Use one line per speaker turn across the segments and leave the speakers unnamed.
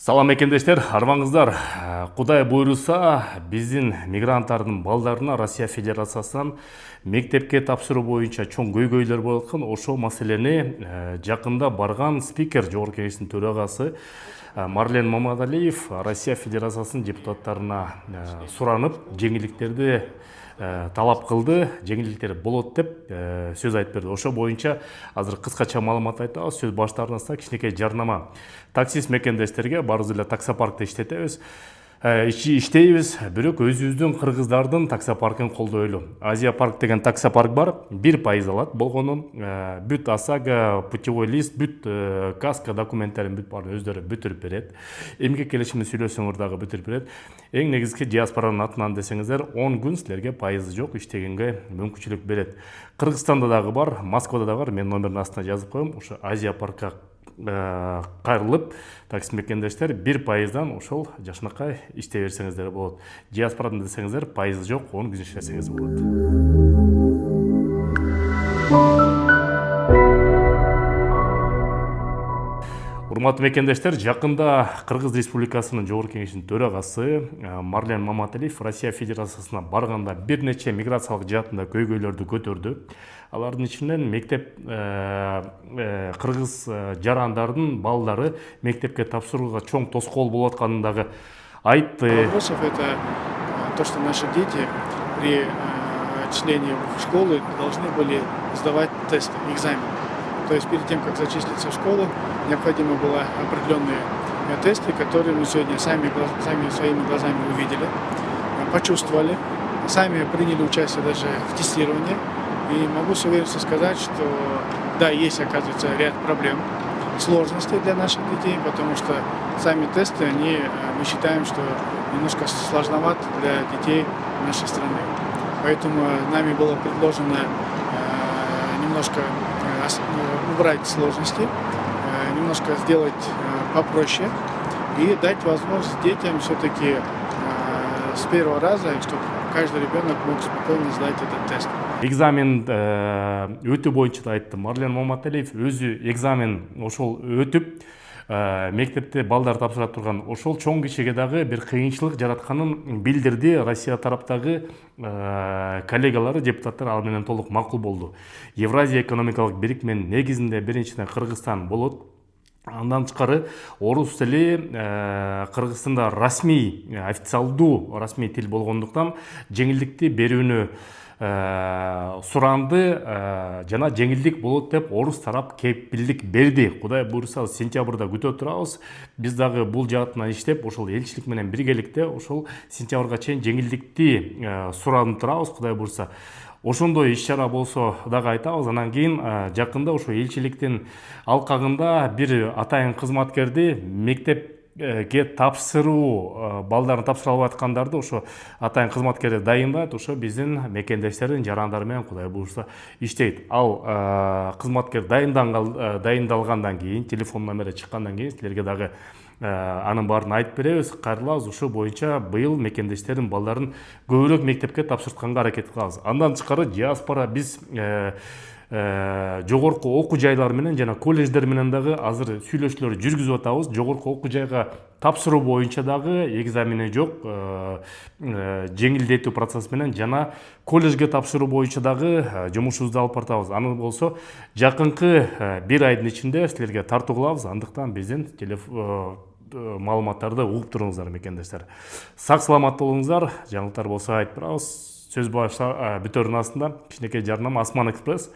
Салам экендештер, армаңыздар. Кудай буйруса, биздин мигранттардын балдарына Россия Федерациясынан мектепке тапшыруу боюнча чоң көйгөйлөр болуп аткан. Ошол маселени жакында барган спикер, жогорку кеңештин төрагасы Марлен Мамадалиев Россия Федерациясынын депутаттарына суранып, жеңилдиктерди талап кылды, жеңилдиктер болот деп сөз айтып берди. Ошо боюнча азыр кыскача маалымат айтабыз. Сөз баштаарында кичинекей жарнама. Таксист мекендештерге барыбыз эле таксопаркте иштейбиз, бирок өзүбүздүн кыргыздардын таксопаркын колдойлу. Азия парк деген таксопарк бар, 1% алат болгону, бүт ОСАГО, путевой лист, бүт каска документтерин бүт баарын өздөрү бүтүрүп берет. Эмгек келишимин сүйлөсөңөр дагы бүтүрүп берет. Эң негизги диаспоранын атынан десеңиздер, 10 күн силерге пайызы жок иштегенге мүмкүнчүлүк берет. Кыргызстанда дагы бар, Москвада дагы бар. Мен номердин астына жазып коем. Ошо Азия паркка кайрылып, такси мекендештер 1%дан ошол жакшынакай иштей берсеңиздер болот. Диаспорадан десеңиздер, пайызы жок, 10 күн иштесеңиз болот. Урматтуу мекендештер, жакында Кыргыз Республикасынын жогорку кеңешинин төрагасы Марлен Мамадалиев Россия Федерациясына барганда бир нече миграциялык жаатында көйгөйлөрдү көтөрдү. Алардын ичинен мектеп кыргыз жарандардын балдары мектепке тапшырууга чоң тоскоол болуп атканын дагы айтты.
Вопросов это то, что наши дети при отчислении в школы должны были сдавать тесты, экзамены. То есть перед тем, как зачислиться в школу, необходимо было определенные тесты, которые мы сегодня сами своими глазами увидели, почувствовали, сами приняли участие даже в тестировании. И могу с уверенностью сказать, что да, есть, оказывается, ряд проблем, сложностей для наших детей, потому что сами тесты, мы считаем, что немножко сложноват для детей нашей страны. Поэтому нами было предложено немножко убрать сложности, немножко сделать попроще и дать возможность детям все-таки с первого раза, чтобы каждый ребенок мог спокойно сдать этот тест.
Экзамен өтүү боюнча да айтты. Марлен Мамадалиев өзү экзамен ошол өтүп, мектепте балдар тапшыра турган, ошол чоң кишиге дагы бир кыйынчылык жаратканын билдирди. Россия тараптагы коллегалары, депутаттар ал менен толук макул болду. Евразия экономикалык бирикменин негизинде биринчиден Кыргызстан болот. Андан тышкары орус тили Кыргызстанда официалдуу расмий тил болгондуктан жеңилдикти берүүнү суранды, жана жеңилдик болот деп орус тарап кепилдик берди. Кудай буйруса сентябрда күтө турабыз. Биз дагы бул жаатынан иштеп, ошол элчилик менен биргеликте ошол сентябрга чейин жеңилдикти суранып турабыз. Кудай буйруса ошондой иш-чара болсо дагы айтабыз. Анан кийин жакында ошо элчиликтин алкагында бир атайын кызматкерди мектепке тапшыруу балдарын тапшыра албай аткандарды ошо атайын кызматкерди дайындайт. Ошо биздин мекендештердин жарандары менен кудай буйруса иштейт. Ал кызматкер дайындалгандан кийин, телефон номери чыккандан кийин силерге дагы анын баарын айтып беребиз, кайрылабыз. Ошо боюнча быйыл мекендештердин балдарын көбүрөөк мектепке тапшыртканга аракет кылабыз. Андан тышкары диаспора биз жогорку окуу жайлар менен жана колледждер менен дагы азыр сүйлөшүүлөр жүргүзүп атабыз. Жогорку окуу жайга тапшыруу боюнча дагы экзамени жок, жеңилдетүү процесс менен жана колледжге тапшыруу боюнча дагы жумушубузду алып баратабыз. Аны болсо жакынкы бир айдын ичинде силерге тартуу кылабыз. Андыктан биздин маалыматтарды угуп туруңуздар мекендештер. Сак саламат болуңуздар. Жаңылыктар болсо айтып барабыз. Сөз бүтөрүнүн астында кичинекей жарнама Осман Экспресс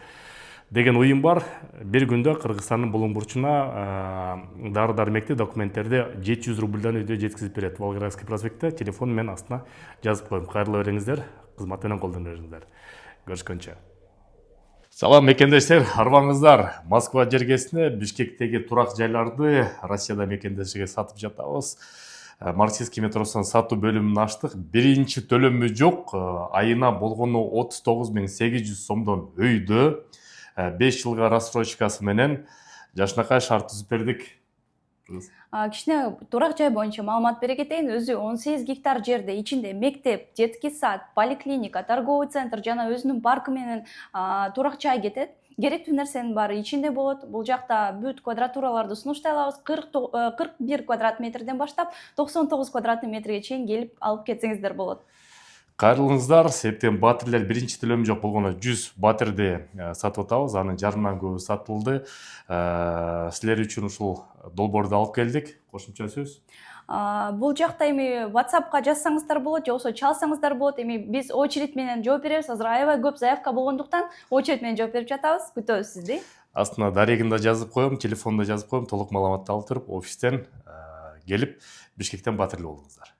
деген уюм бар. Бир күндө Кыргызстандын булуң бурчуна дары-дармекти документтерди 700 рубльдан өйдө жеткизип берет. Волгоградский проспектте телефон мен астына жазып коем. Кайрыла бериңиздер, кызмат менен колдоно бериңиздер. Көрүшкөнчө. Салам мекендештер, армаңыздар. Москва жергесине Бишкектеги турак жайларды Россияда мекендешиге сатып жатабыз. Марксистский метросунун сатуу бөлүмүн ачтык. Биринчи төлөмү жок. Айына болгону 39.800 сомдон өйдө 5 жылга рассрочкасы менен жакшынакай шарт түзүп бердик.
Кичине турак жай боюнча маалымат бере кетейин. Өзү 18 гектар жерде ичинде мектеп, детский сад, поликлиника, торговый центр жана өзүнүн паркы менен турак жай кетет. керектүү нерсенин баары ичинде болот. Бул жакта бүт квадратураларды сунуштай алабыз. 41 квадрат метрден баштап 99 квадрат метрге чейин келип алып кетсеңиздер болот.
Кайрылыңыздар, себептен батирлер биринчи төлөм жок болгондо 100 батирди сатып атабыз. Анын жарымынан көбү сатылды. Силер үчүн ушул долбоорду алып келдик. Кошумча сөз.
Бул жакта эми WhatsAppка жазсаңыздар болот, же болбосо чалсаңыздар болот. Эми биз очередь менен жооп беребиз. Азыр аябай көп заявка болгондуктан очередь менен жооп берип жатабыз. Күтөбүз сизди.
Астына дарегинде жазып коем, телефонда жазып коем, толук маалыматты алып туруп офистен келип Бишкектен батирлүү болуңуздар.